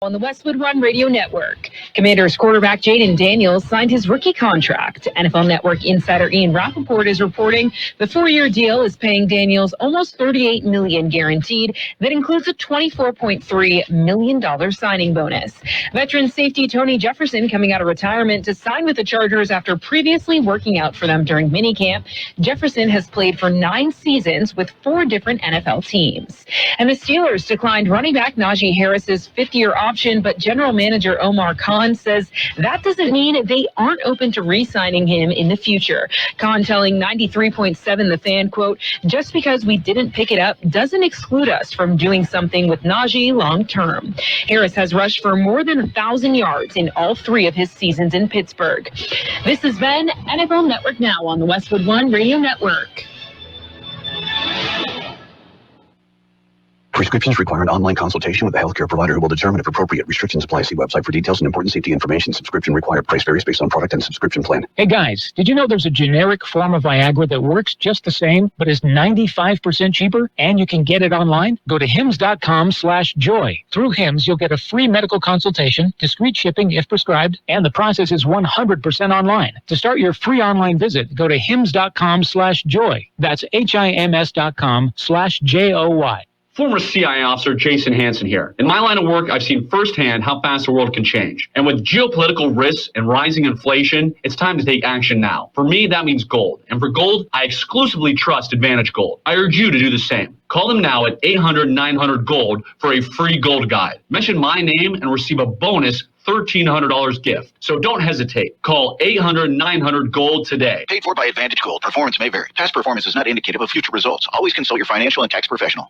On the Westwood One Radio Network, Commanders quarterback Jaden Daniels signed his rookie contract. NFL Network insider Ian Rappaport is reporting the 4-year deal is paying Daniels almost $38 million guaranteed. That includes a $24.3 million signing bonus. Veteran safety Tony Jefferson coming out of retirement to sign with the Chargers after previously working out for them during minicamp. Jefferson has played for 9 seasons with 4 different NFL teams. And the Steelers declined running back Najee Harris's 5th-year option, but general manager Omar Khan says that doesn't mean they aren't open to re-signing him in the future. Khan telling 93.7 The Fan, quote, "Just because we didn't pick it up doesn't exclude us from doing something with Najee long term." Harris has rushed for more than 1,000 yards in all 3 of his seasons in Pittsburgh. This has been NFL Network Now on the Westwood One Radio Network. Prescriptions require an online consultation with a healthcare provider who will determine if appropriate. Restrictions apply. See website for details and important safety information. Subscription required. Price varies based on product and subscription plan. Hey guys, did you know there's a generic form of Viagra that works just the same, but is 95% cheaper, and you can get it online? Go to hims.com/joy. Through Hims, you'll get a free medical consultation, discreet shipping if prescribed, and the process is 100% online. To start your free online visit, go to hims.com/joy. That's HIMS.com/JOY. Former CIA officer Jason Hansen here. In my line of work, I've seen firsthand how fast the world can change. And with geopolitical risks and rising inflation, it's time to take action now. For me, that means gold. And for gold, I exclusively trust Advantage Gold. I urge you to do the same. Call them now at 800-900-GOLD for a free gold guide. Mention my name and receive a bonus $1,300 gift. So don't hesitate. Call 800-900-GOLD today. Paid for by Advantage Gold. Performance may vary. Past performance is not indicative of future results. Always consult your financial and tax professional.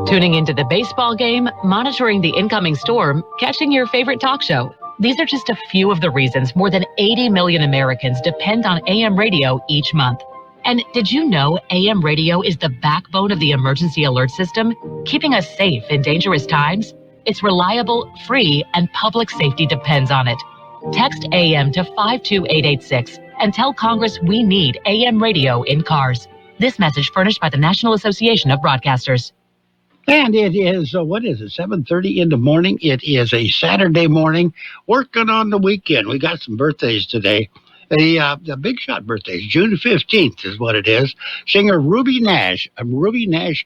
Tuning into the baseball game, monitoring the incoming storm, catching your favorite talk show. These are just a few of the reasons more than 80 million Americans depend on AM radio each month. And did you know AM radio is the backbone of the emergency alert system, keeping us safe in dangerous times? It's reliable, free, and public safety depends on it. Text AM to 52886 and tell Congress we need AM radio in cars. This message furnished by the National Association of Broadcasters. And it is, 7:30 in the morning. It is a Saturday morning, working on the weekend. We got some birthdays today. The big shot birthdays, June 15th is what it is. Singer Ruby Nash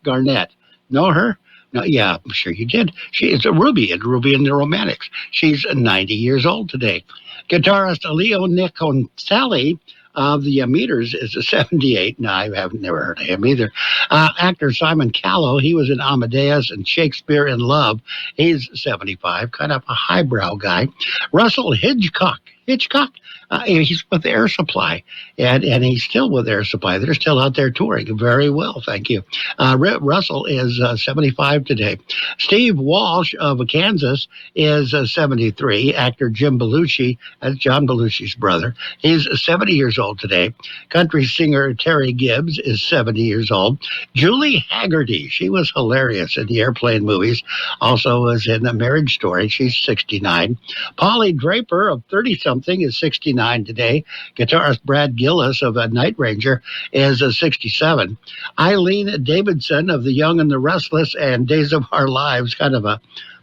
Garnett. Know her? No, yeah, I'm sure you did. She is a Ruby and the Romantics. She's 90 years old today. Guitarist Leo Niconceli of the Meters is a 78. No, I haven't never heard of him either. Actor Simon Callow, he was in Amadeus and Shakespeare in Love. He's 75, kind of a highbrow guy. Russell Hitchcock, he's with Air Supply, and he's still with Air Supply. They're still out there touring very well, thank you. Russell is 75 today. Steve Walsh of Kansas is 73. Actor Jim Belushi, that's John Belushi's brother, he's 70 years old today. Country singer Terry Gibbs is 70 years old. Julie Haggerty, she was hilarious in the Airplane movies, also was in A Marriage Story. She's 69. Polly Draper of 30-something is 69 today. Guitarist Brad Gillis of Night Ranger is 67. Eileen Davidson of The Young and the Restless and Days of Our Lives, kind of a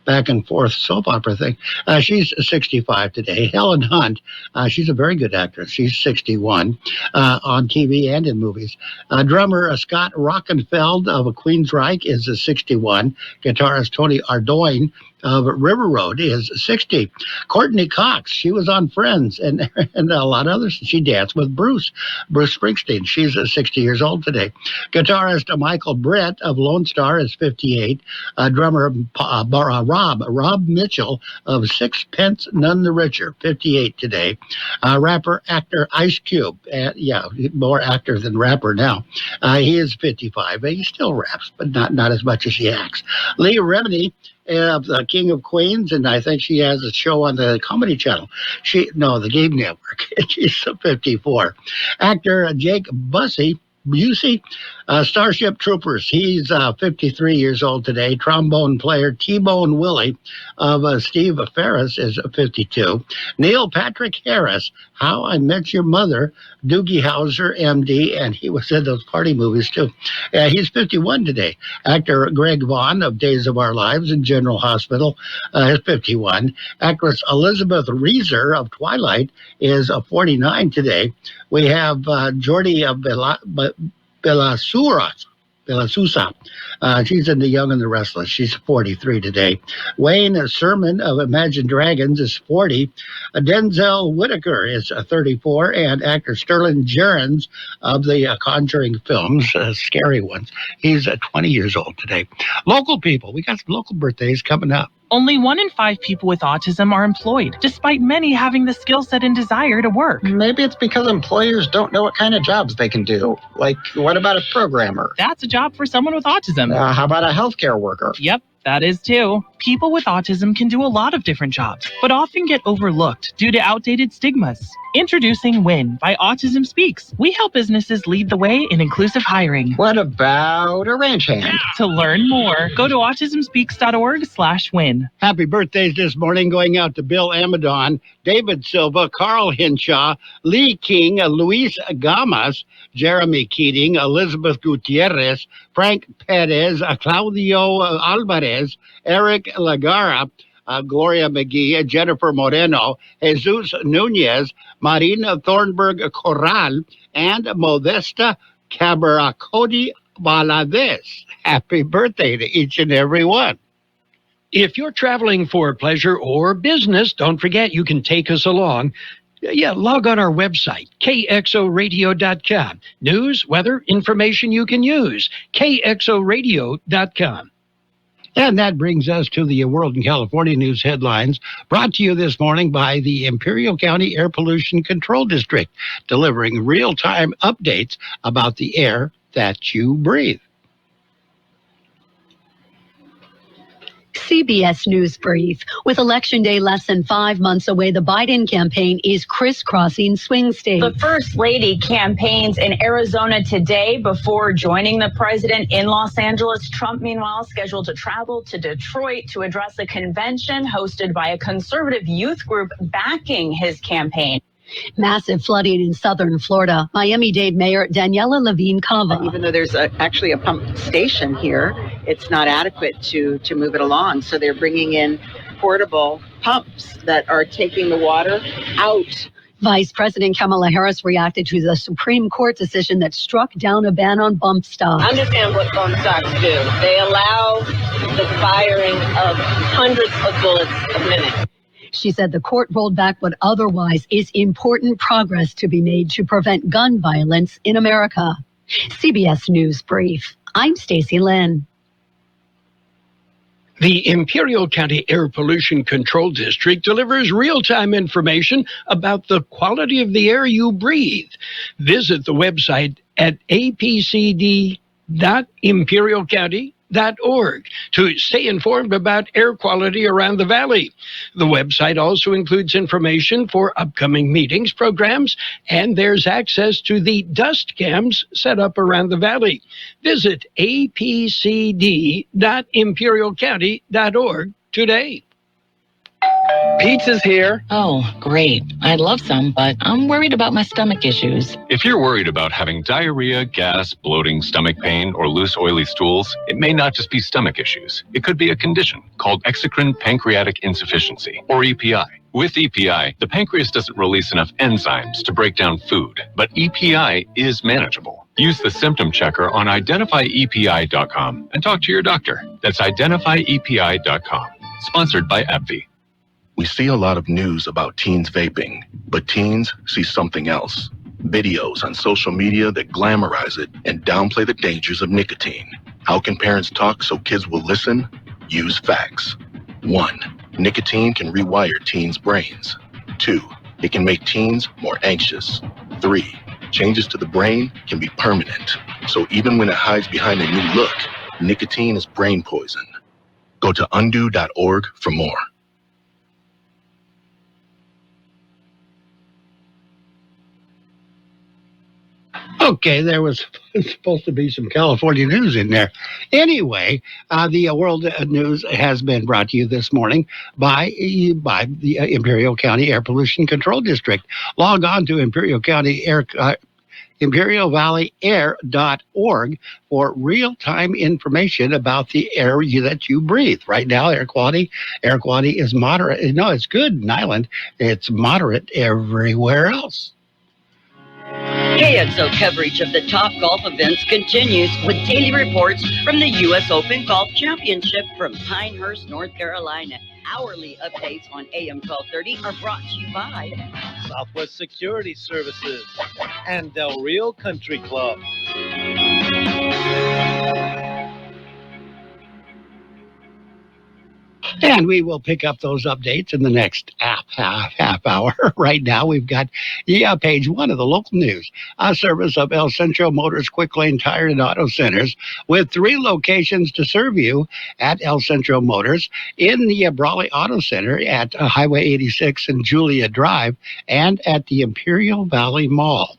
back and forth soap opera thing. She's 65 today. Helen Hunt, she's a very good actress. She's 61 on TV and in movies. Drummer Scott Rockenfeld of Queensryche is 61. Guitarist Tony Ardoin of River Road is 60. Courtney Cox, she was on Friends and a lot of others. She danced with Bruce Springsteen. She's 60 years old today. Guitarist Michael Brett of Lone Star is 58. Drummer Rob Mitchell of Sixpence None the Richer, 58 today. Rapper, actor Ice Cube, more actor than rapper now. He is 55. He still raps, but not as much as he acts. Leah Remini, the King of Queens, and I think she has a show on the Comedy Channel. The Game Network. She's 54. Actor Jake Busey Busey. Starship Troopers, he's 53 years old today. Trombone player T-Bone Willie of Steve Ferris is 52. Neil Patrick Harris, How I Met Your Mother, Doogie Howser, MD, and he was in those party movies too. He's 51 today. Actor Greg Vaughn of Days of Our Lives and General Hospital is 51. Actress Elizabeth Reeser of Twilight is 49 today. We have Jordi Belasusa. She's in The Young and the Restless. She's 43 today. Wayne Sermon of Imagine Dragons is 40. Denzel Whitaker is 34. And actor Sterling Jerens of the Conjuring films, scary ones, he's 20 years old today. Local people, we got some local birthdays coming up. Only 1 in 5 people with autism are employed, despite many having the skill set and desire to work. Maybe it's because employers don't know what kind of jobs they can do. Like, what about a programmer? That's a job for someone with autism. How about a healthcare worker? Yep, that is too. People with autism can do a lot of different jobs, but often get overlooked due to outdated stigmas. Introducing WIN by Autism Speaks. We help businesses lead the way in inclusive hiring. What about a ranch hand? To learn more, go to autismspeaks.org/win. Happy birthdays this morning going out to Bill Amadon, David Silva, Carl Hinshaw, Lee King, Luis Gamas, Jeremy Keating, Elizabeth Gutierrez, Frank Perez, Claudio Alvarez, Eric Lagara, Gloria McGee, Jennifer Moreno, Jesus Nunez, Marina Thornburg Corral, and Modesta Cabaracodi Valadez. Happy birthday to each and every one. If you're traveling for pleasure or business, don't forget you can take us along. Log on our website, kxoradio.com. News, weather, information you can use, kxoradio.com. And that brings us to the World in California news headlines, brought to you this morning by the Imperial County Air Pollution Control District, delivering real-time updates about the air that you breathe. CBS News Brief. With Election Day less than 5 months away, the Biden campaign is crisscrossing swing states. The First Lady campaigns in Arizona today before joining the president in Los Angeles. Trump, meanwhile, scheduled to travel to Detroit to address a convention hosted by a conservative youth group backing his campaign. Massive flooding in southern Florida. Miami-Dade Mayor Daniela Levine Cava. Even though there's actually a pump station here, it's not adequate to move it along. So they're bringing in portable pumps that are taking the water out. Vice President Kamala Harris reacted to the Supreme Court decision that struck down a ban on bump stocks. Understand what bump stocks do. They allow the firing of hundreds of bullets a minute. She said the court rolled back what otherwise is important progress to be made to prevent gun violence in America. CBS News Brief. I'm Stacey Lynn. The Imperial County Air Pollution Control District delivers real-time information about the quality of the air you breathe. Visit the website at apcd.imperialcounty.org to stay informed about air quality around the valley. The website also includes information for upcoming meetings, programs, and there's access to the dust cams set up around the valley. Visit apcd.imperialcounty.org today. Pizza's here. Oh, great. I'd love some, but I'm worried about my stomach issues. If you're worried about having diarrhea, gas, bloating, stomach pain, or loose, oily stools, it may not just be stomach issues. It could be a condition called exocrine pancreatic insufficiency, or EPI. With EPI, the pancreas doesn't release enough enzymes to break down food, but EPI is manageable. Use the symptom checker on identifyepi.com and talk to your doctor. That's identifyepi.com. Sponsored by AbbVie. We see a lot of news about teens vaping, but teens see something else. Videos on social media that glamorize it and downplay the dangers of nicotine. How can parents talk so kids will listen? Use facts. 1. Nicotine can rewire teens' brains. 2. It can make teens more anxious. 3. Changes to the brain can be permanent. So even when it hides behind a new look, nicotine is brain poison. Go to undo.org for more. Okay, there was supposed to be some California news in there. Anyway, the world news has been brought to you this morning by the Imperial County Air Pollution Control District. Log on to ImperialValleyAir.org for real-time information about the air that you breathe. Right now, air quality is moderate. No, it's good in Island. It's moderate everywhere else. KXO coverage of the top golf events continues with daily reports from the U.S. Open Golf Championship from Pinehurst, North Carolina. Hourly updates on AM 1230 are brought to you by Southwest Security Services and Del Rio Country Club. And we will pick up those updates in the next half hour. Right now, we've got page one of the local news. A service of El Centro Motors Quick Lane Tire and Auto Centers with 3 locations to serve you at El Centro Motors in the Brawley Auto Center at Highway 86 and Julia Drive and at the Imperial Valley Mall.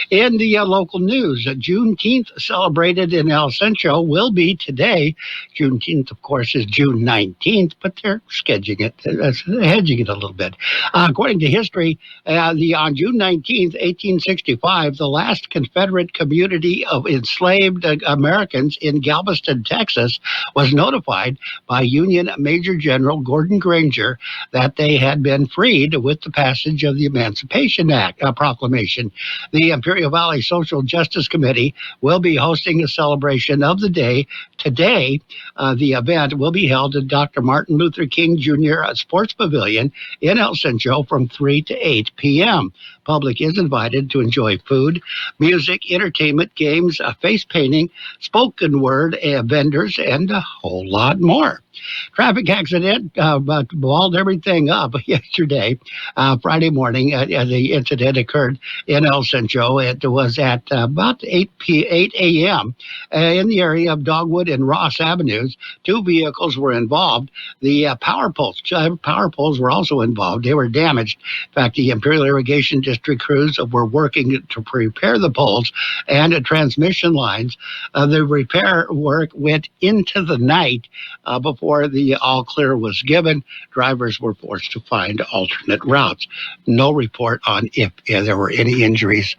In the local news, Juneteenth celebrated in El Centro will be today. Juneteenth, of course, is June 19th, but they're hedging it a little bit. According to history, on June 19th, 1865, the last Confederate community of enslaved Americans in Galveston, Texas, was notified by Union Major General Gordon Granger that they had been freed with the passage of the Emancipation Act Proclamation. The Imperial Valley Social Justice Committee will be hosting a celebration of the day today. The event will be held at Dr. Martin Luther King Jr. Sports Pavilion in El Centro from 3 to 8 p.m. Public is invited to enjoy food, music, entertainment, games, face painting, spoken word, vendors, and a whole lot more. Traffic accident balled everything up yesterday, Friday morning. The incident occurred in El Centro. It was at about 8 a.m. In the area of Dogwood and Ross Avenues. 2 vehicles were involved. The power poles were also involved. They were damaged. In fact, the Imperial Irrigation District crews were working to prepare the poles and transmission lines. The repair work went into the night before the all clear was given. Drivers were forced to find alternate routes. No report on if there were any injuries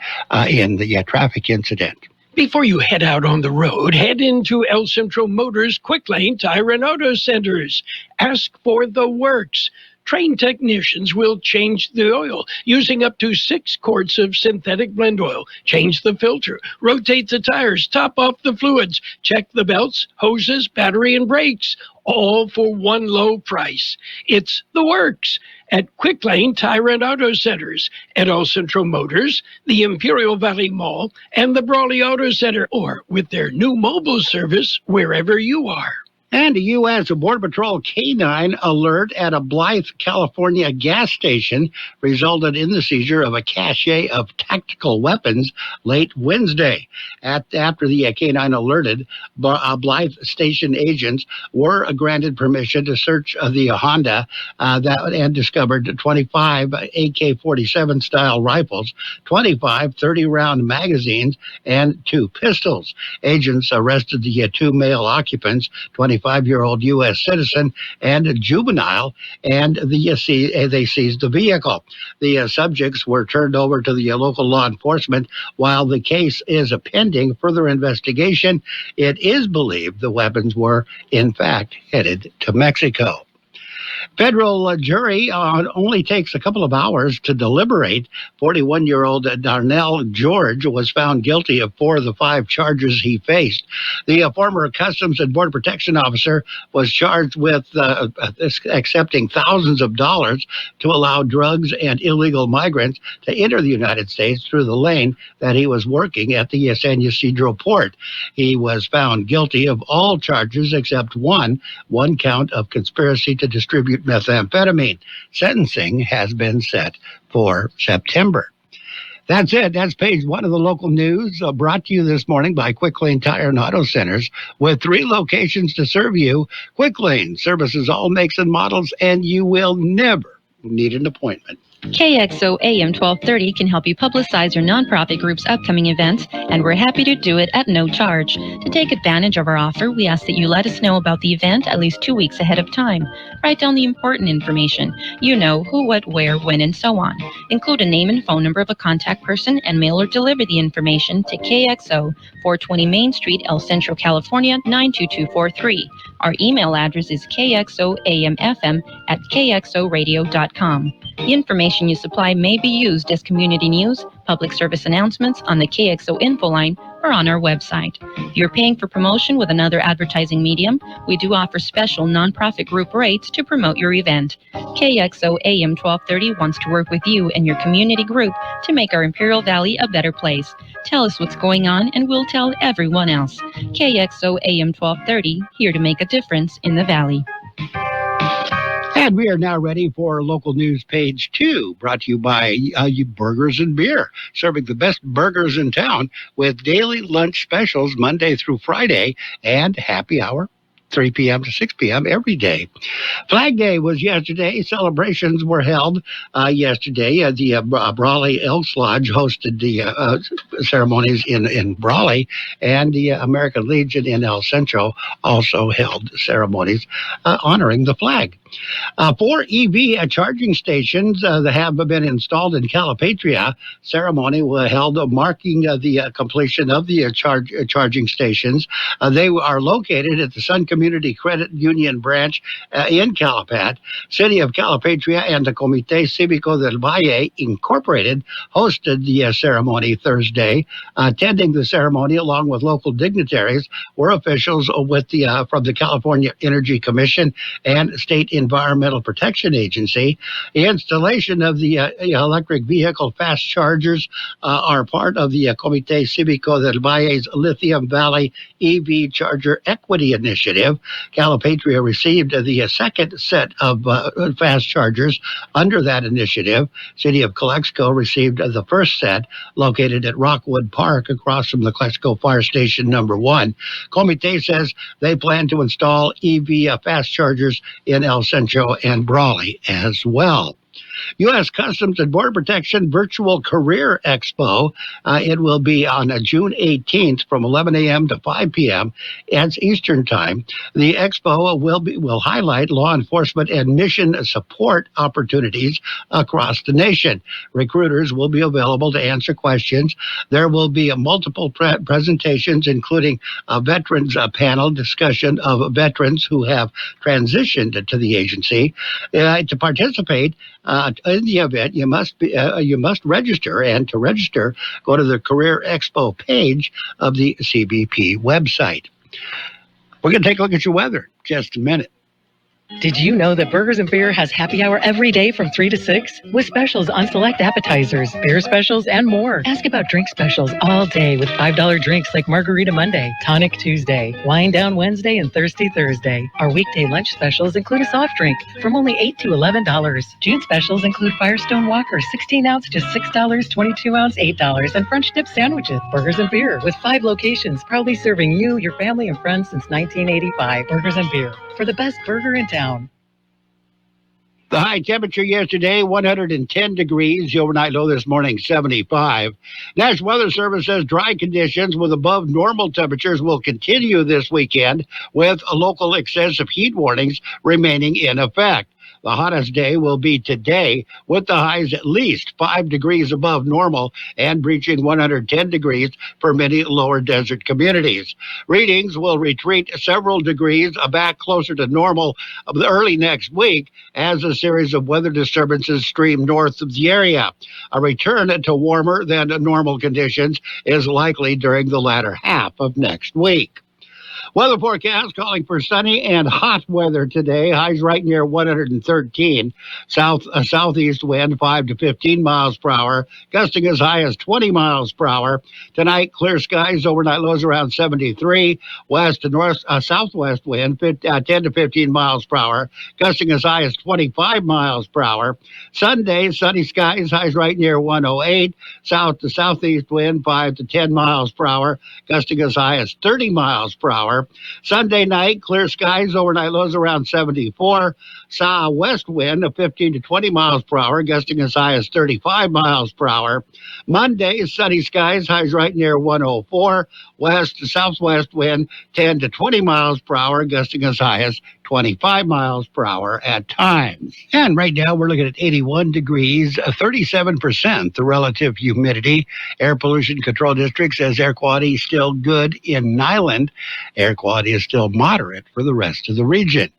in the traffic incident. Before you head out on the road, head into El Centro Motors Quick Lane Tire and Auto Centers. Ask for the works. Trained technicians will change the oil using up to 6 quarts of synthetic blend oil. Change the filter, rotate the tires, top off the fluids, check the belts, hoses, battery, and brakes, all for one low price. It's the works at Quick Lane Tire and Auto Centers, at El Centro Motors, the Imperial Valley Mall, and the Brawley Auto Center, or with their new mobile service wherever you are. And a U.S. Border Patrol canine alert at a Blythe, California gas station resulted in the seizure of a cache of tactical weapons late Wednesday. After the canine alerted, Blythe station agents were granted permission to search the Honda and discovered 25 AK-47 style rifles, 25 30-round magazines, and 2 pistols. Agents arrested the 2 male occupants, 25-year-old U.S. citizen and a juvenile, and they seized the vehicle. The subjects were turned over to the local law enforcement. While the case is pending further investigation, it is believed the weapons were, in fact, headed to Mexico. Federal jury only takes a couple of hours to deliberate. 41-year-old Darnell George was found guilty of 4 of the 5 charges he faced. The former Customs and Border Protection officer was charged with accepting thousands of dollars to allow drugs and illegal migrants to enter the United States through the lane that he was working at the San Ysidro port. He was found guilty of all charges except one count of conspiracy to distribute methamphetamine. Sentencing has been set for September. That's it. That's page 1 of the local news, brought to you this morning by Quick Lane Tire and Auto Centers, with 3 locations to serve you. Quick Lane services all makes and models, and you will never need an appointment. KXO AM 1230 can help you publicize your nonprofit group's upcoming events, and we're happy to do it at no charge. To take advantage of our offer, we ask that you let us know about the event at least 2 weeks ahead of time. Write down the important information. You know, who, what, where, when, and so on. Include a name and phone number of a contact person and mail or deliver the information to KXO, 420 Main Street, El Centro, California, 92243. Our email address is kxoamfm@kxoradio.com. The information you supply may be used as community news, public service announcements on the KXO info line, or on our website. If you're paying for promotion with another advertising medium, we do offer special nonprofit group rates to promote your event. KXO AM 1230 wants to work with you and your community group to make our Imperial Valley a better place. Tell us what's going on and we'll tell everyone else. KXO AM 1230, here to make a difference in the Valley. And we are now ready for local news page 2, brought to you by Burgers and Beer, serving the best burgers in town with daily lunch specials Monday through Friday and happy hour 3 p.m. to 6 p.m. every day. Flag Day was yesterday. Celebrations were held yesterday. The Brawley Elks Lodge hosted the ceremonies in Brawley, and the American Legion in El Centro also held ceremonies honoring the flag. 4 EV charging stations that have been installed in Calipatria. Ceremony was held marking the completion of the charging stations. They are located at the Sun Community Credit Union branch in Calipat. City of Calipatria and the Comité Cívico del Valle Incorporated hosted the ceremony Thursday. Attending the ceremony along with local dignitaries were officials with from the California Energy Commission and State Environmental Protection Agency. The installation of the electric vehicle fast chargers are part of the Comité Cívico del Valle's Lithium Valley EV Charger Equity Initiative. Calipatria received the second set of fast chargers under that initiative. City of Calexico received the first set, located at Rockwood Park across from the Calexico Fire Station number 1. Comité says they plan to install EV fast chargers in El Centro and Brawley as well. U.S. Customs and Border Protection Virtual Career Expo. It will be on June 18th from 11 a.m. to 5 p.m. as Eastern Time. The expo will highlight law enforcement and mission support opportunities across the nation. Recruiters will be available to answer questions. There will be multiple presentations, including a veterans panel discussion of veterans who have transitioned to the agency. To participate in the event, you must register, and to register, go to the Career Expo page of the CBP website. We're going to take a look at your weather in just a minute. Did you know that Burgers and Beer has happy hour every day from 3 to 6? With specials on select appetizers, beer specials, and more. Ask about drink specials all day with $5 drinks like Margarita Monday, Tonic Tuesday, Wine Down Wednesday, and Thirsty Thursday. Our weekday lunch specials include a soft drink from only $8 to $11. June specials include Firestone Walker, 16-ounce, just $6, 22-ounce, $8, and French dip sandwiches. Burgers and Beer, with 5 locations, proudly serving you, your family, and friends since 1985. Burgers and Beer, for the best burger in town. The high temperature yesterday, 110 degrees. The overnight low this morning, 75. National Weather Service says dry conditions with above normal temperatures will continue this weekend, with local excessive heat warnings remaining in effect. The hottest day will be today, with the highs at least 5 degrees above normal and reaching 110 degrees for many lower desert communities. Readings will retreat several degrees back closer to normal early next week as a series of weather disturbances stream north of the area. A return to warmer than normal conditions is likely during the latter half of next week. Weather forecast calling for sunny and hot weather today. Highs right near 113. Southeast wind 5 to 15 miles per hour, gusting as high as 20 miles per hour. Tonight, clear skies, overnight lows around 73. West to north southwest wind 10 to 15 miles per hour, gusting as high as 25 miles per hour. Sunday, sunny skies, highs right near 108. South to southeast wind 5 to 10 miles per hour, gusting as high as 30 miles per hour. hour. Sunday night, clear skies, overnight lows around 74. Saw a west wind of 15 to 20 miles per hour, gusting as high as 35 miles per hour. Monday, sunny skies, highs right near 104. West to southwest wind 10 to 20 miles per hour, gusting as high as 25 miles per hour at times. And right now we're looking at 81 degrees, 37% the relative humidity. Air Pollution Control District says air quality is still good in Nyland. Air quality is still moderate for the rest of the region.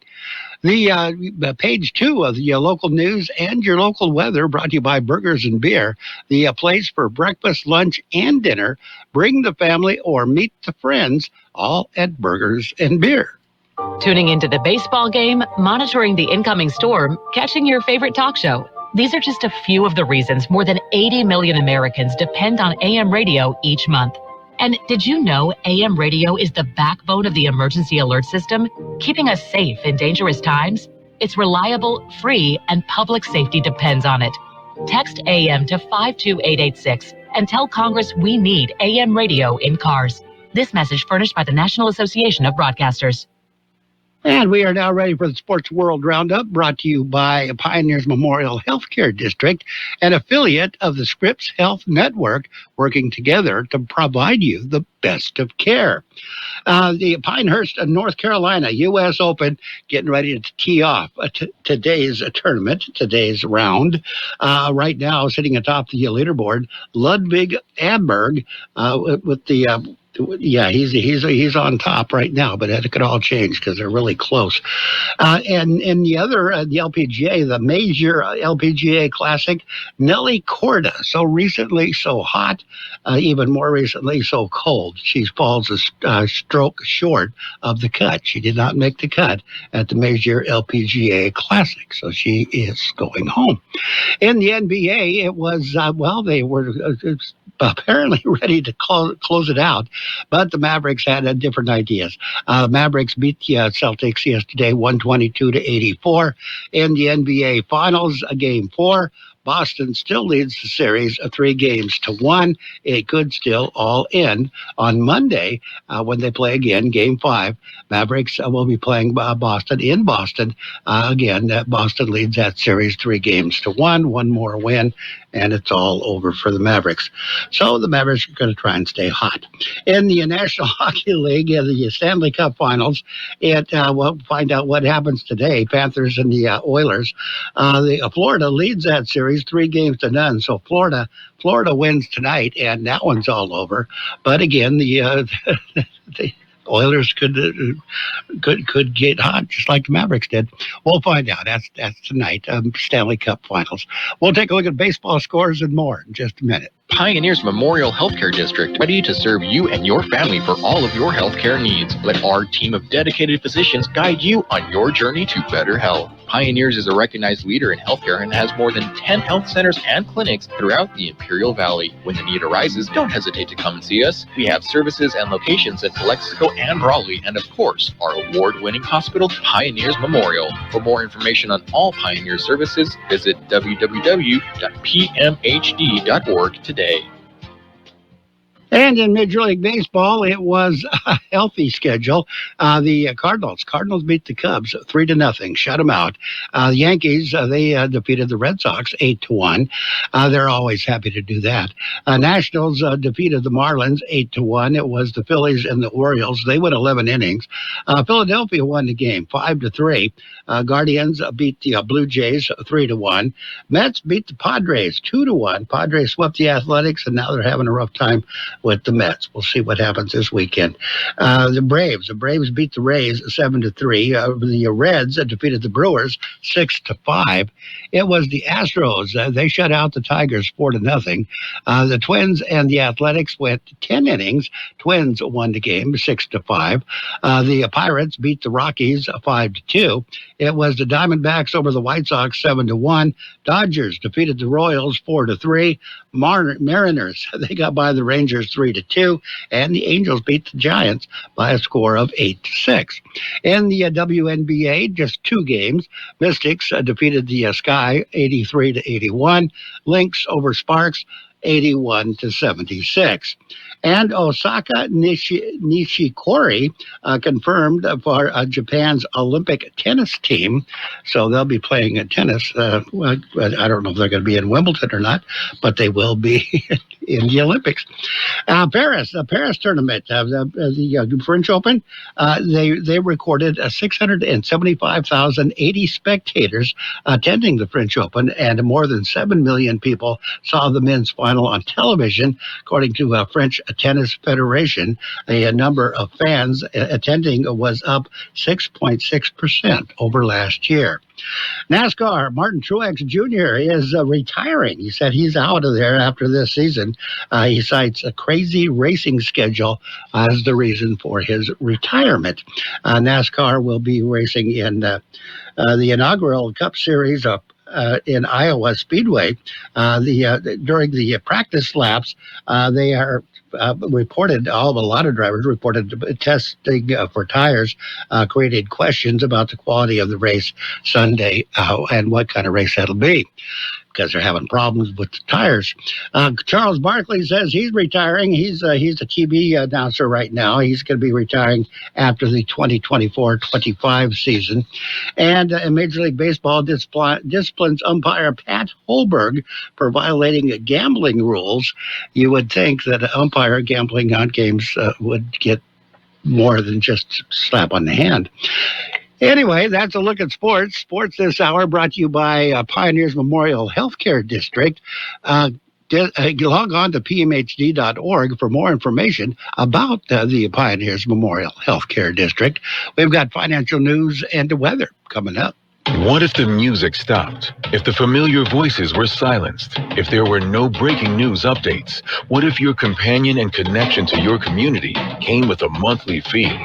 The page 2 of the local news and your local weather brought to you by Burgers and Beer, the place for breakfast, lunch, and dinner. Bring the family or meet the friends, all at Burgers and Beer. Tuning into the baseball game, monitoring the incoming storm, catching your favorite talk show. These are just a few of the reasons more than 80 million Americans depend on AM radio each month. And did you know AM radio is the backbone of the emergency alert system, keeping us safe in dangerous times? It's reliable, free, and public safety depends on it. Text AM to 52886 and tell Congress we need AM radio in cars. This message furnished by the National Association of Broadcasters. And we are now ready for the Sports World Roundup, brought to you by Pioneers Memorial Healthcare District, an affiliate of the Scripps Health Network, working together to provide you the best of care. The Pinehurst, North Carolina U.S. Open getting ready to tee off today's tournament, today's round. Right now, sitting atop the leaderboard, Ludwig Amberg with the he's on top right now, but it could all change because they're really close. And the other, the LPGA, the major LPGA Classic, Nelly Korda, so recently so hot, even more recently so cold. She falls a stroke short of the cut. She did not make the cut at the major LPGA Classic, so she is going home. In the NBA, it was, they were apparently ready to close it out, but the Mavericks had different ideas. Mavericks beat the Celtics yesterday 122-84 in the NBA Finals, Game 4. Boston still leads the series 3-1. It could still all end on Monday when they play again, Game 5. Mavericks will be playing Boston in Boston. Again, Boston leads that series 3-1. One more win, and it's all over for the Mavericks. So the Mavericks are going to try and stay hot. In the National Hockey League, the Stanley Cup Finals, we'll find out what happens today. Panthers and the Oilers. Florida leads that series 3-0. So Florida wins tonight, and that one's all over. But again, the Oilers could get hot just like the Mavericks did. We'll find out. That's tonight. Stanley Cup Finals. We'll take a look at baseball scores and more in just a minute. Pioneers Memorial Healthcare District, ready to serve you and your family for all of your healthcare needs. Let our team of dedicated physicians guide you on your journey to better health. Pioneers is a recognized leader in healthcare and has more than 10 health centers and clinics throughout the Imperial Valley. When the need arises, don't hesitate to come and see us. We have services and locations in Calexico and Raleigh, and of course, our award-winning hospital, Pioneers Memorial. For more information on all Pioneer services, visit www.pmhd.org today. And in Major League Baseball, it was a healthy schedule. The Cardinals beat the Cubs 3-0, shut them out. The Yankees, they defeated the Red Sox 8-1. They're always happy to do that. Nationals defeated the Marlins 8-1. It was the Phillies and the Orioles. They went 11 innings. Philadelphia won the game 5-3. Guardians beat the Blue Jays 3-1. Mets beat the Padres 2-1. Padres swept the Athletics, and now they're having a rough time with the Mets. We'll see what happens this weekend. The Braves beat the Rays 7-3. The Reds defeated the Brewers 6-5. It was the Astros. They shut out the Tigers 4-0. The Twins and the Athletics went 10 innings. Twins won the game 6-5. The Pirates beat the Rockies 5-2. It was the Diamondbacks over the White Sox 7-1. Dodgers defeated the Royals 4-3. Mariners, they got by the Rangers 3-2, and the Angels beat the Giants by a score of 8-6. In the WNBA, just 2 games. Mystics defeated the Sky 83-81. Lynx over Sparks 81-76. And Osaka Nishikori confirmed for Japan's Olympic tennis team. So they'll be playing tennis. Well, I don't know if they're going to be in Wimbledon or not, but they will be in the Olympics. The Paris tournament, the French Open, they recorded 675,080 spectators attending the French Open, and more than 7 million people saw the men's final on television, according to French Tennis Federation. A number of fans attending was up 6.6% over last year. NASCAR, Martin Truex Jr. is retiring. He said he's out of there after this season. He cites a crazy racing schedule as the reason for his retirement. NASCAR will be racing in the inaugural Cup Series in Iowa Speedway. During the practice laps, they are reported, a lot of drivers reported testing for tires, created questions about the quality of the race Sunday and what kind of race that'll be, because they're having problems with the tires. Charles Barkley says he's retiring. He's a TV announcer right now. He's going to be retiring after the 2024-25 season. And Major League Baseball disciplines umpire Pat Holberg for violating gambling rules. You would think that an umpire gambling on games would get more than just slap on the hand. Anyway, that's a look at sports. Sports this hour brought to you by Pioneers Memorial Healthcare District. Log on to pmhd.org for more information about the Pioneers Memorial Healthcare District. We've got financial news and the weather coming up. What if the music stopped? If the familiar voices were silenced? If there were no breaking news updates? What if your companion and connection to your community came with a monthly fee?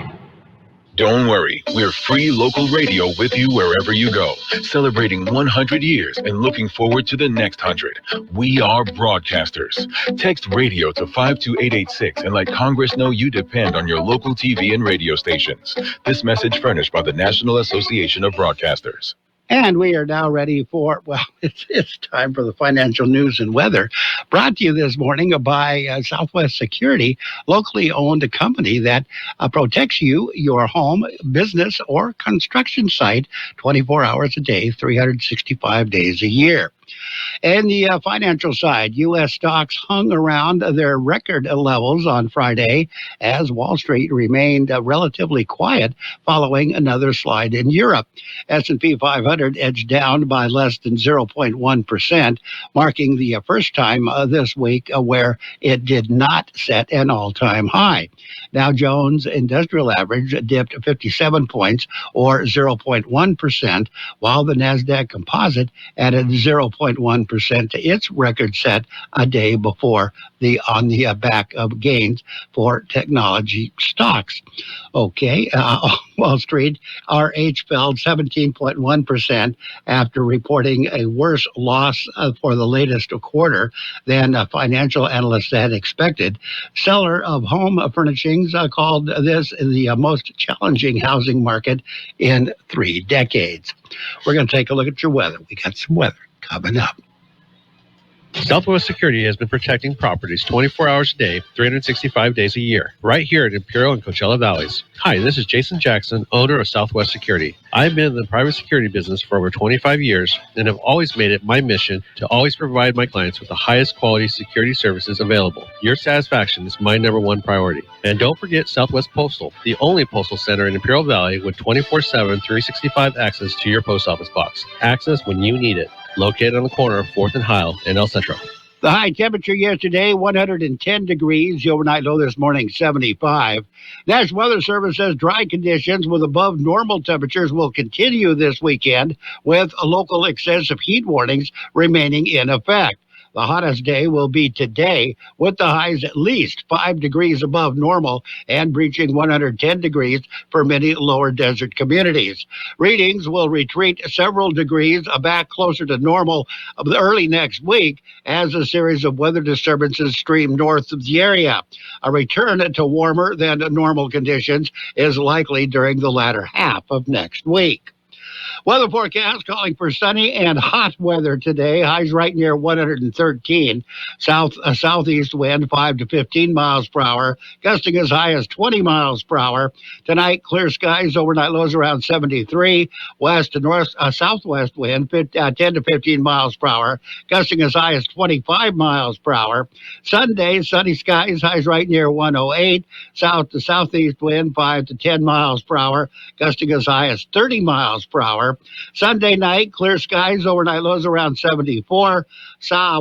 Don't worry, we're free local radio with you wherever you go, celebrating 100 years and looking forward to the next 100. We are broadcasters. Text radio to 52886 and let Congress know you depend on your local TV and radio stations. This message furnished by the National Association of Broadcasters. And we are now ready for, it's time for the financial news and weather, brought to you this morning by Southwest Security, locally owned company that protects you, your home, business, or construction site 24 hours a day, 365 days a year. And the financial side, U.S. stocks hung around their record levels on Friday as Wall Street remained relatively quiet following another slide in Europe. S&P 500 edged down by less than 0.1%, marking the first time this week where it did not set an all-time high. Dow Jones Industrial Average dipped 57 points, or 0.1%, while the NASDAQ Composite added 0.1% to its record set a day before on the back of gains for technology stocks. Okay, Wall Street, RH fell 17.1% after reporting a worse loss for the latest quarter than financial analysts had expected. Seller of home furnishings called this the most challenging housing market in 3 decades. We're going to take a look at your weather. We got some weather coming up. Southwest Security has been protecting properties 24 hours a day, 365 days a year, right here in Imperial and Coachella Valleys. Hi, this is Jason Jackson, owner of Southwest Security. I've been in the private security business for over 25 years and have always made it my mission to always provide my clients with the highest quality security services available. Your satisfaction is my #1 priority. And don't forget Southwest Postal, the only postal center in Imperial Valley with 24/7, 365 access to your post office box. Access when you need it. Located on the corner of 4th and Heil in El Centro. The high temperature yesterday, 110 degrees. The overnight low this morning, 75. National Weather Service says dry conditions with above normal temperatures will continue this weekend, with local excessive heat warnings remaining in effect. The hottest day will be today, with the highs at least 5 degrees above normal and breaching 110 degrees for many lower desert communities. Readings will retreat several degrees back closer to normal early next week as a series of weather disturbances stream north of the area. A return to warmer than normal conditions is likely during the latter half of next week. Weather forecast calling for sunny and hot weather today. Highs right near 113. Southeast wind 5 to 15 miles per hour, gusting as high as 20 miles per hour. Tonight, clear skies, overnight lows around 73. West to north southwest wind 10 to 15 miles per hour, gusting as high as 25 miles per hour. Sunday, sunny skies, highs right near 108. South to southeast wind 5 to 10 miles per hour, gusting as high as 30 miles per hour. Sunday night, clear skies, overnight lows around 74.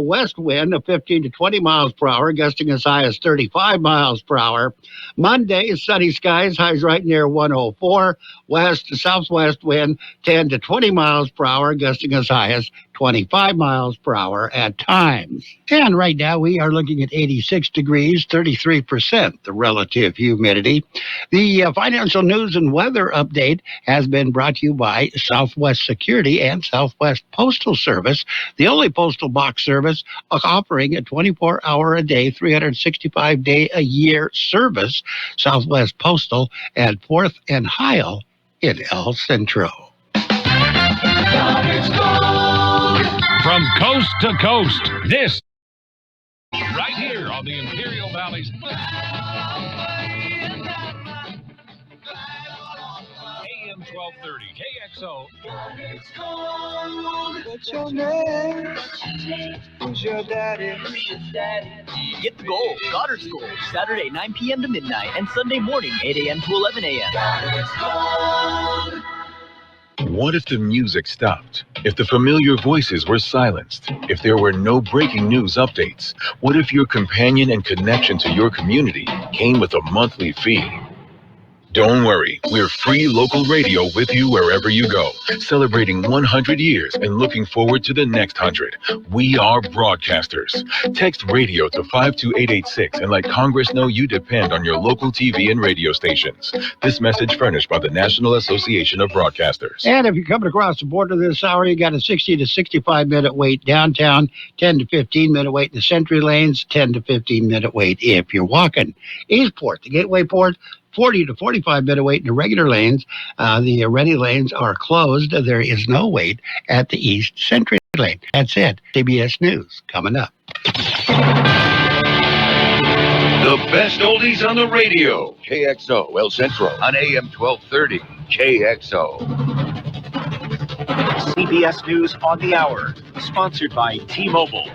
West wind of 15 to 20 miles per hour, gusting as high as 35 miles per hour. Monday, sunny skies, highs right near 104. West to southwest wind 10 to 20 miles per hour, gusting as high as 25 miles per hour at times. And right now we are looking at 86 degrees, 33% the relative humidity. The financial news and weather update has been brought to you by Southwest Security and Southwest Postal Service, the only postal box service offering a 24-hour-a-day, 365-day-a-year service. Southwest Postal at 4th and Heil in El Centro. From coast to coast, this right here on the Imperial Valley's AM 1230 KXO. What's your name? Who's your daddy? Get the gold, Goddard's Gold, Saturday 9 p.m. to midnight and Sunday morning 8 a.m. to 11 a.m. What if the music stopped? If the familiar voices were silenced? If there were no breaking news updates? What if your companion and connection to your community came with a monthly fee? Don't worry, we're free local radio with you wherever you go, celebrating 100 years and looking forward to the next 100. We are broadcasters. Text radio to 52886 and let Congress know you depend on your local TV and radio stations. This message furnished by the National Association of Broadcasters. And if you're coming across the border this hour, you got a 60 to 65 minute wait downtown, 10 to 15 minute wait in the Century lanes, 10 to 15 minute wait if you're walking. Eastport, the Gateway Port, 40 to 45 minute wait in the regular lanes. The ready lanes are closed. There is no wait at the East Century lane. That's it. CBS News coming up. The best oldies on the radio. KXO El Centro on AM 1230. KXO. CBS News on the Hour, sponsored by T-Mobile.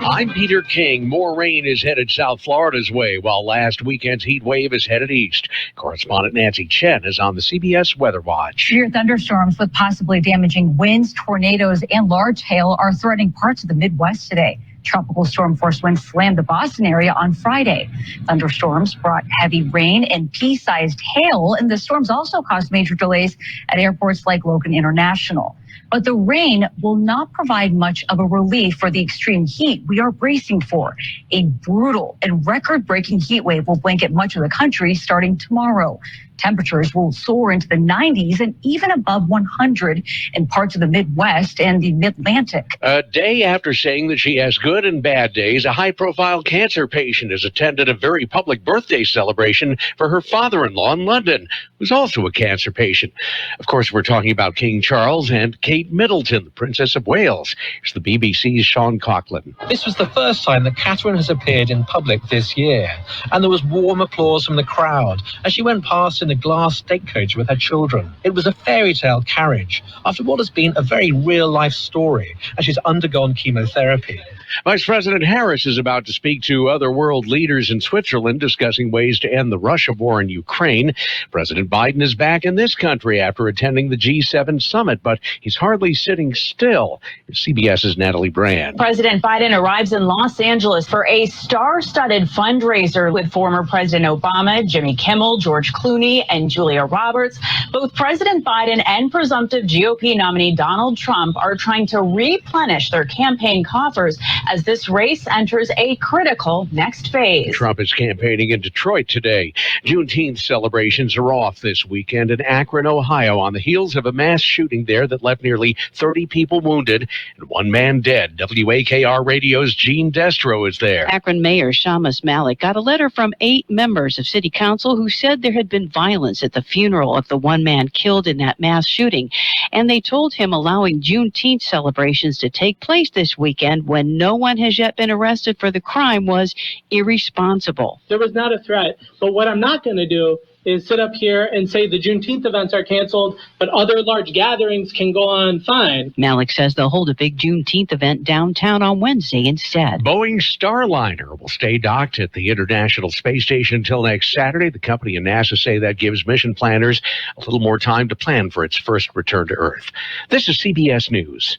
I'm Peter King. More rain is headed South Florida's way, while last weekend's heat wave is headed east. Correspondent Nancy Chen is on the CBS Weather Watch. Severe thunderstorms with possibly damaging winds, tornadoes, and large hail are threatening parts of the Midwest today. Tropical storm force winds slammed the Boston area on Friday. Thunderstorms brought heavy rain and pea-sized hail, and the storms also caused major delays at airports like Logan International. But the rain will not provide much of a relief for the extreme heat we are bracing for. A brutal and record-breaking heat wave will blanket much of the country starting tomorrow. Temperatures will soar into the 90s and even above 100 in parts of the Midwest and the Mid-Atlantic. A day after saying that she has good and bad days, a high-profile cancer patient has attended a very public birthday celebration for her father-in-law in London, who's also a cancer patient. Of course, we're talking about King Charles and Kate Middleton, the Princess of Wales. Here's the BBC's Sean Coughlin. This was the first time that Catherine has appeared in public this year, and there was warm applause from the crowd as she went past in a glass stagecoach with her children. It was a fairy tale carriage after what has been a very real-life story as she's undergone chemotherapy. Vice President Harris is about to speak to other world leaders in Switzerland discussing ways to end the Russia war in Ukraine. President Biden is back in this country after attending the G7 summit, but he's hardly sitting still. CBS's Natalie Brand. President Biden arrives in Los Angeles for a star-studded fundraiser with former President Obama, Jimmy Kimmel, George Clooney, and Julia Roberts. Both President Biden and presumptive GOP nominee Donald Trump are trying to replenish their campaign coffers as this race enters a critical next phase. Trump is campaigning in Detroit today. Juneteenth celebrations are off this weekend in Akron, Ohio, on the heels of a mass shooting there that left nearly 30 people wounded and one man dead. WAKR Radio's Gene Destro is there. Akron Mayor Shamus Malik got a letter from 8 members of City Council who said there had been violence violence at the funeral of the one man killed in that mass shooting. And they told him allowing Juneteenth celebrations to take place this weekend when no one has yet been arrested for the crime was irresponsible. There was not a threat, but what I'm not going to do is sit up here and say the Juneteenth events are canceled, but other large gatherings can go on fine. Malik says they'll hold a big Juneteenth event downtown on Wednesday instead. Boeing's Starliner will stay docked at the International Space Station until next Saturday. The company and NASA say that gives mission planners a little more time to plan for its first return to Earth. This is CBS News.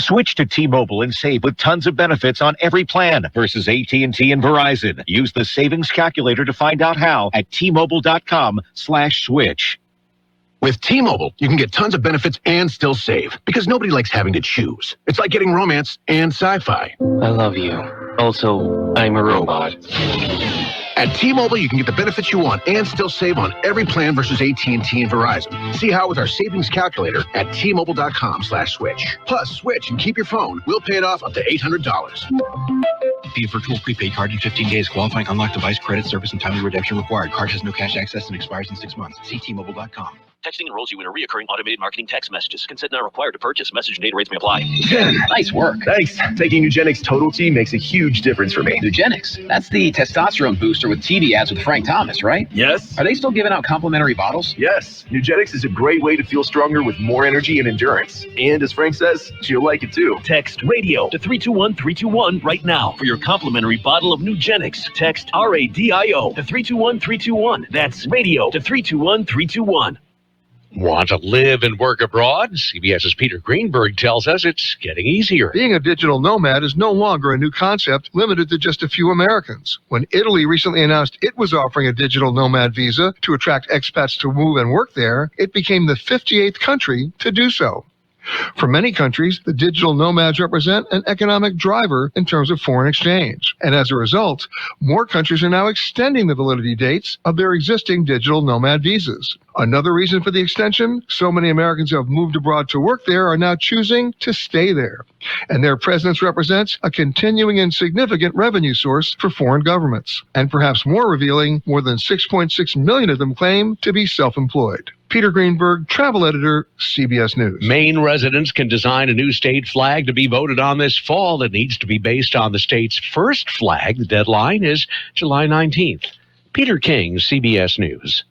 Switch to T-Mobile and save with tons of benefits on every plan versus AT&T and Verizon. Use the savings calculator to find out how at T-Mobile.com/switch. With T-Mobile, you can get tons of benefits and still save because nobody likes having to choose. It's like getting romance and sci-fi. I love you. Also, I'm a robot. At T-Mobile, you can get the benefits you want and still save on every plan versus AT&T and Verizon. See how with our savings calculator at T-Mobile.com/switch. Plus, switch and keep your phone. We'll pay it off up to $800. Via virtual prepaid card in 15 days. Qualifying unlocked device, credit, service, and timely redemption required. Card has no cash access and expires in 6 months. See T-Mobile.com. Texting enrolls you in a recurring automated marketing text messages. Consent not required to purchase. Message and data rates may apply. Nice work. Thanks. Taking Nugenix Total T makes a huge difference for me. Nugenix? That's the testosterone booster with TV ads with Frank Thomas, right? Yes. Are they still giving out complimentary bottles? Yes. Nugenix is a great way to feel stronger with more energy and endurance. And as Frank says, you'll like it too. Text RADIO to 321-321 right now for your complimentary bottle of Nugenix. Text RADIO to 321-321. That's RADIO to 321-321. Want to live and work abroad? CBS's Peter Greenberg tells us it's getting easier. Being a digital nomad is no longer a new concept limited to just a few Americans. When Italy recently announced it was offering a digital nomad visa to attract expats to move and work there, it became the 58th country to do so. For many countries, the digital nomads represent an economic driver in terms of foreign exchange. And as a result, more countries are now extending the validity dates of their existing digital nomad visas. Another reason for the extension, so many Americans who have moved abroad to work there are now choosing to stay there. And their presence represents a continuing and significant revenue source for foreign governments. And perhaps more revealing, more than 6.6 million of them claim to be self-employed. Peter Greenberg, travel editor, CBS News. Maine residents can design a new state flag to be voted on this fall. It needs to be based on the state's first flag. The deadline is July 19th. Peter King, CBS News.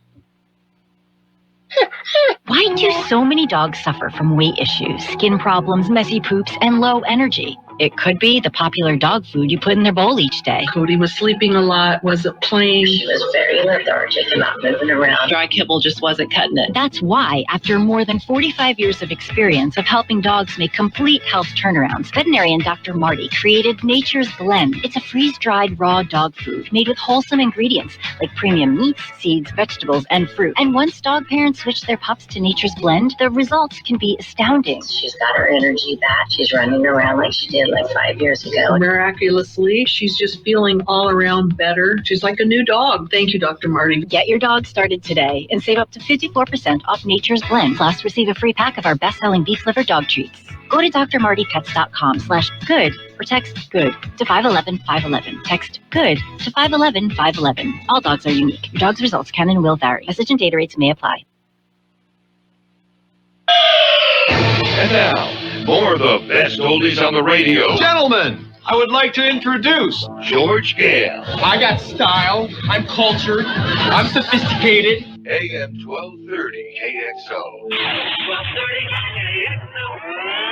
Why do so many dogs suffer from weight issues, skin problems, messy poops, and low energy? It could be the popular dog food you put in their bowl each day. Cody was sleeping a lot, wasn't playing. She was very lethargic and not moving around. Dry kibble just wasn't cutting it. That's why, after more than 45 years of experience of helping dogs make complete health turnarounds, veterinarian Dr. Marty created Nature's Blend. It's a freeze-dried raw dog food made with wholesome ingredients like premium meats, seeds, vegetables, and fruit. And once dog parents switch their pups to Nature's Blend, the results can be astounding. She's got her energy back. She's running around like she did like 5 years ago. Miraculously, she's just feeling all around better. She's like a new dog. Thank you, Dr. Marty. Get your dog started today and save up to 54% off Nature's Blend. Plus, receive a free pack of our best-selling beef liver dog treats. Go to drmartypets.com/good or text GOOD to 511-511. Text GOOD to 511-511. All dogs are unique. Your dog's results can and will vary. Message and data rates may apply. And now, more of the best oldies on the radio. Gentlemen, I would like to introduce George Gale. I got style, I'm cultured, I'm sophisticated. AM 1230 KXO. 1230 KXO.